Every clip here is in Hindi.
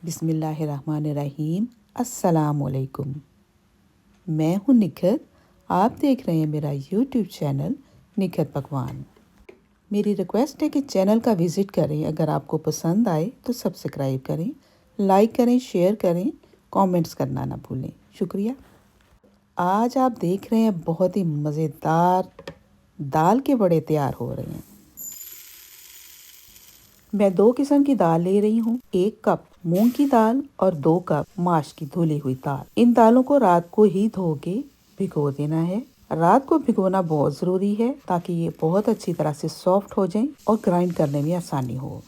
बिस्मिल्लाहिर्रहमानिर्रहीम। अस्सलामुअलैकुम। मैं हूँ निखत। आप देख रहे हैं मेरा यूट्यूब चैनल निखत पकवान। मेरी रिक्वेस्ट है कि चैनल का विज़िट करें। अगर आपको पसंद आए तो सब्सक्राइब करें, लाइक करें, शेयर करें, कमेंट्स करना ना भूलें। शुक्रिया। आज आप देख रहे हैं बहुत ही मज़ेदार दाल के बड़े तैयार हो रहे हैं। मैं 2 किस्म की दाल ले रही हूँ। 1 कप मूंग की दाल और 2 कप माश की धुली हुई दाल। इन दालों को रात को ही धो के भिगो देना है। रात को भिगोना बहुत ज़रूरी है ताकि ये बहुत अच्छी तरह से सॉफ्ट हो जाएं और ग्राइंड करने में आसानी हो।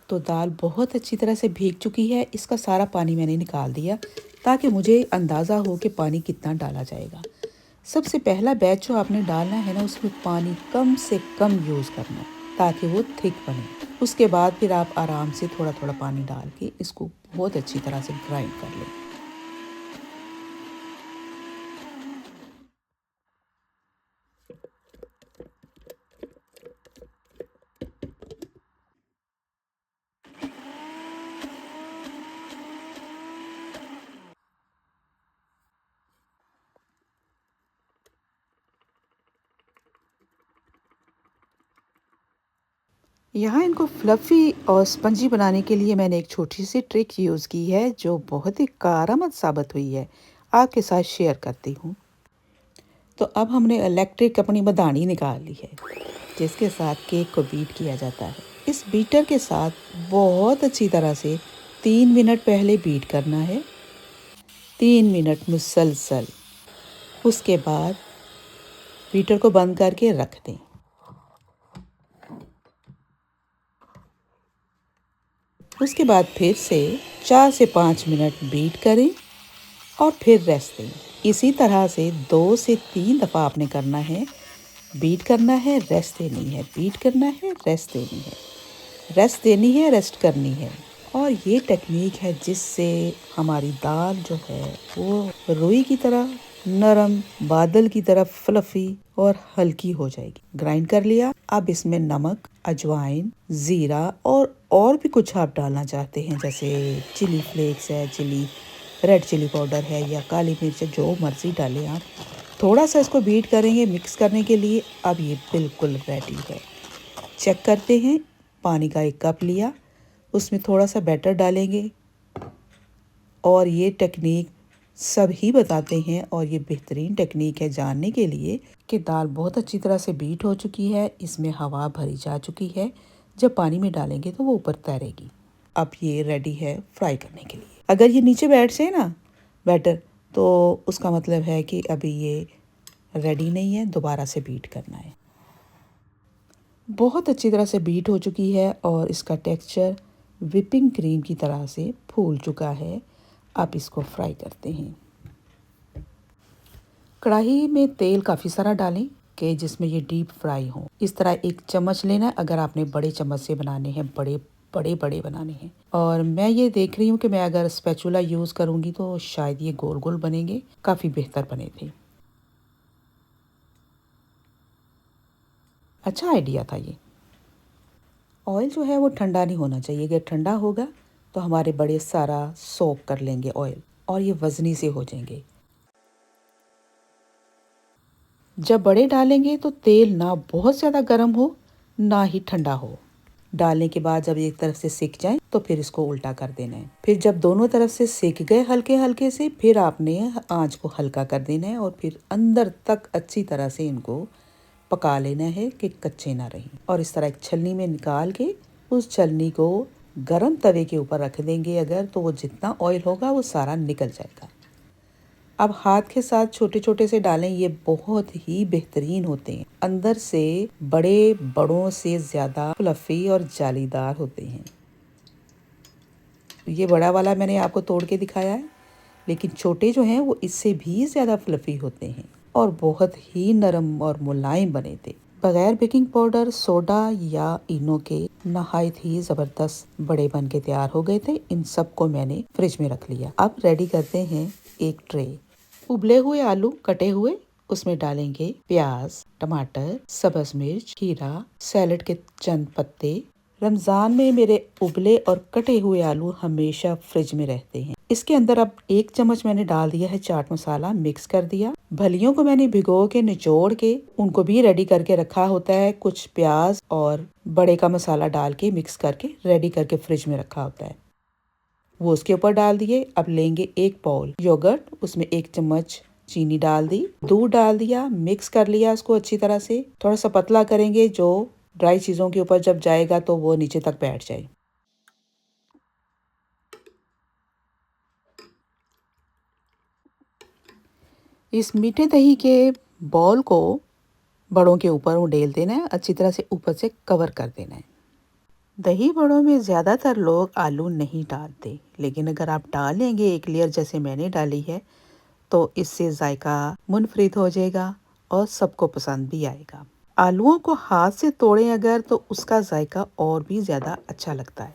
तो दाल बहुत अच्छी तरह से भीग चुकी है। इसका सारा पानी मैंने निकाल दिया ताकि मुझे अंदाज़ा हो कि पानी कितना डाला जाएगा। सबसे पहला बैच जो आपने डालना है ना, उसमें पानी कम से कम यूज़ करना है ताकि वो थिक बने। उसके बाद फिर आप आराम से थोड़ा थोड़ा पानी डाल के इसको बहुत अच्छी तरह से ग्राइंड कर लें। यहाँ इनको फ्लफ़ी और स्पंजी बनाने के लिए मैंने एक छोटी सी ट्रिक यूज़ की है जो बहुत ही कारआमद साबित हुई है। आपके साथ शेयर करती हूँ। तो अब हमने इलेक्ट्रिक अपनी मदानी निकाल ली है जिसके साथ केक को बीट किया जाता है। इस बीटर के साथ बहुत अच्छी तरह से 3 मिनट पहले बीट करना है। 3 मिनट मुसलसल। उसके बाद बीटर को बंद करके रख दें। उसके बाद फिर से 4 से 5 मिनट बीट करें और फिर रेस्ट दें। इसी तरह से 2 से 3 दफ़ा आपने करना है। बीट करना है, रेस्ट देनी है, बीट करना है, रेस्ट देनी है, रेस्ट देनी है, रेस्ट करनी है। और ये टेक्निक है जिससे हमारी दाल जो है वो रुई की तरह नरम, बादल की तरह फ्लफी और हल्की हो जाएगी। ग्राइंड कर लिया। अब इसमें नमक, अजवाइन, ज़ीरा और भी कुछ आप डालना चाहते हैं, जैसे चिली फ्लेक्स है, रेड चिली पाउडर है या काली मिर्च है, जो मर्ज़ी डालें आप। थोड़ा सा इसको बीट करेंगे मिक्स करने के लिए। अब ये बिल्कुल रेडी है। चेक करते हैं। पानी का 1 कप लिया, उसमें थोड़ा सा बैटर डालेंगे और ये टेक्निक सभी बताते हैं और ये बेहतरीन टेक्निक है जानने के लिए कि दाल बहुत अच्छी तरह से बीट हो चुकी है, इसमें हवा भरी जा चुकी है। जब पानी में डालेंगे तो वो ऊपर तैरेगी। अब ये रेडी है फ्राई करने के लिए। अगर ये नीचे बैठ से ना बैटर, तो उसका मतलब है कि अभी ये रेडी नहीं है, दोबारा से बीट करना है। बहुत अच्छी तरह से बीट हो चुकी है और इसका टेक्सचर व्हिपिंग क्रीम की तरह से फूल चुका है। अब इसको फ्राई करते हैं। कढ़ाई में तेल काफ़ी सारा डालें कि जिसमें ये डीप फ्राई हो। इस तरह 1 चम्मच लेना है अगर आपने बड़े चम्मच से बनाने हैं, बड़े बड़े बड़े बनाने हैं। और मैं ये देख रही हूँ कि मैं अगर स्पैचुला यूज़ करूँगी तो शायद ये गोल गोल बनेंगे। काफ़ी बेहतर बने थे। अच्छा आइडिया था ये। ऑयल जो है वो ठंडा नहीं होना चाहिए। अगर ठंडा होगा तो हमारे बड़े सारा सोक कर लेंगे ऑयल और ये वज़नी से हो जाएंगे। जब बड़े डालेंगे तो तेल ना बहुत ज़्यादा गर्म हो ना ही ठंडा हो। डालने के बाद जब एक तरफ से सिक जाए तो फिर इसको उल्टा कर देना है। फिर जब दोनों तरफ से सिक गए हल्के हल्के से, फिर आपने आंच को हल्का कर देना है और फिर अंदर तक अच्छी तरह से इनको पका लेना है कि कच्चे ना रहें। और इस तरह एक छलनी में निकाल के उस छलनी को गरम तवे के ऊपर रख देंगे अगर, तो वो जितना ऑयल होगा वो सारा निकल जाएगा। अब हाथ के साथ छोटे छोटे से डालें, ये बहुत ही बेहतरीन होते हैं। अंदर से बड़ों से ज़्यादा फ्लफ़ी और जालीदार होते हैं। ये बड़ा वाला मैंने आपको तोड़ के दिखाया है, लेकिन छोटे जो हैं वो इससे भी ज़्यादा फ्लफ़ी होते हैं और बहुत ही नरम और मुलायम बने थे। बगैर बेकिंग पाउडर, सोडा या इनो के नहायत ही ज़बरदस्त बड़े बन के तैयार हो गए थे। इन सब को मैंने फ्रिज में रख लिया। अब रेडी करते हैं एक ट्रे। उबले हुए आलू कटे हुए उसमें डालेंगे प्याज, टमाटर, सब्ज मिर्च, खीरा, सैलेड के चंद पत्ते। रमजान में मेरे उबले और कटे हुए आलू हमेशा फ्रिज में रहते हैं। इसके अंदर अब 1 चम्मच मैंने डाल दिया है चाट मसाला, मिक्स कर दिया। फलियों को मैंने भिगो के निचोड़ के उनको भी रेडी करके रखा होता है। कुछ प्याज और बड़े का मसाला डाल के मिक्स करके रेडी करके फ्रिज में रखा होता है, वो उसके ऊपर डाल दिए। अब लेंगे 1 बाउल योगर्ट, उसमें 1 चम्मच चीनी डाल दी, दूध डाल दिया, मिक्स कर लिया उसको अच्छी तरह से। थोड़ा सा पतला करेंगे, जो ड्राई चीज़ों के ऊपर जब जाएगा तो वो नीचे तक बैठ जाए। इस मीठे दही के बॉल को बड़ों के ऊपर उंडेल देना है, अच्छी तरह से ऊपर से कवर कर देना है। दही बड़ों में ज़्यादातर लोग आलू नहीं डालते, लेकिन अगर आप डालेंगे एक लेयर जैसे मैंने डाली है तो इससे जायका मुनफरिद हो जाएगा और सबको पसंद भी आएगा। आलूओं को हाथ से तोड़ें अगर तो उसका जायका और भी ज़्यादा अच्छा लगता है।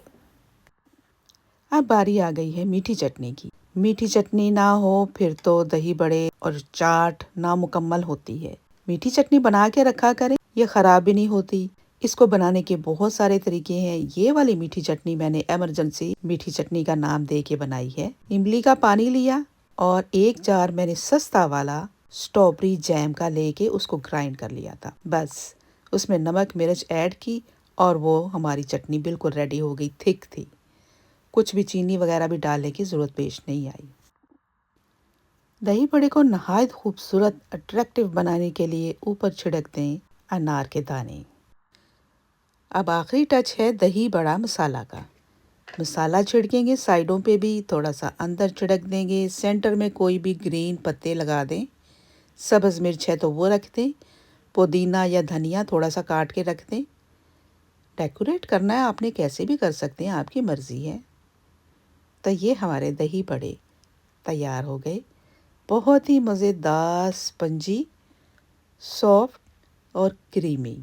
अब बारी आ गई है मीठी चटनी की। मीठी चटनी ना हो फिर तो दही बड़े और चाट नामुकम्मल होती है। मीठी चटनी बना के रखा करें, ये ख़राब भी नहीं होती। इसको बनाने के बहुत सारे तरीके हैं। ये वाली मीठी चटनी मैंने इमरजेंसी मीठी चटनी का नाम दे के बनाई है। इमली का पानी लिया और 1 जार मैंने सस्ता वाला स्ट्रॉबेरी जैम का लेके उसको ग्राइंड कर लिया था। बस उसमें नमक मिर्च ऐड की और वो हमारी चटनी बिल्कुल रेडी हो गई, थिक थी। कुछ भी चीनी वगैरह भी डालने की ज़रूरत पेश नहीं आई। दही बड़े को नहायत खूबसूरत अट्रैक्टिव बनाने के लिए ऊपर छिड़क दें अनार के दाने। अब आखिरी टच है दही बड़ा मसाला का। मसाला छिड़केंगे, साइडों पे भी थोड़ा सा अंदर छिड़क देंगे, सेंटर में कोई भी ग्रीन पत्ते लगा दें। सब्ज़ मिर्च है तो वो रख दें, पुदीना या धनिया थोड़ा सा काट के रख दें। डेकोरेट करना है आपने कैसे भी कर सकते हैं, आपकी मर्ज़ी है। तो ये हमारे दही बड़े तैयार हो गए, बहुत ही मज़ेदार, स्पंजी, सॉफ्ट और क्रीमी।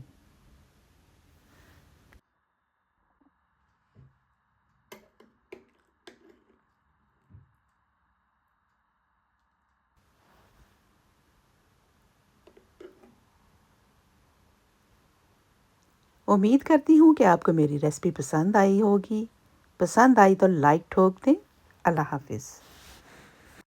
उम्मीद करती हूँ कि आपको मेरी रेसिपी पसंद आई होगी। पसंद आई तो लाइक ठोक दें। अल्लाह हाफिज़।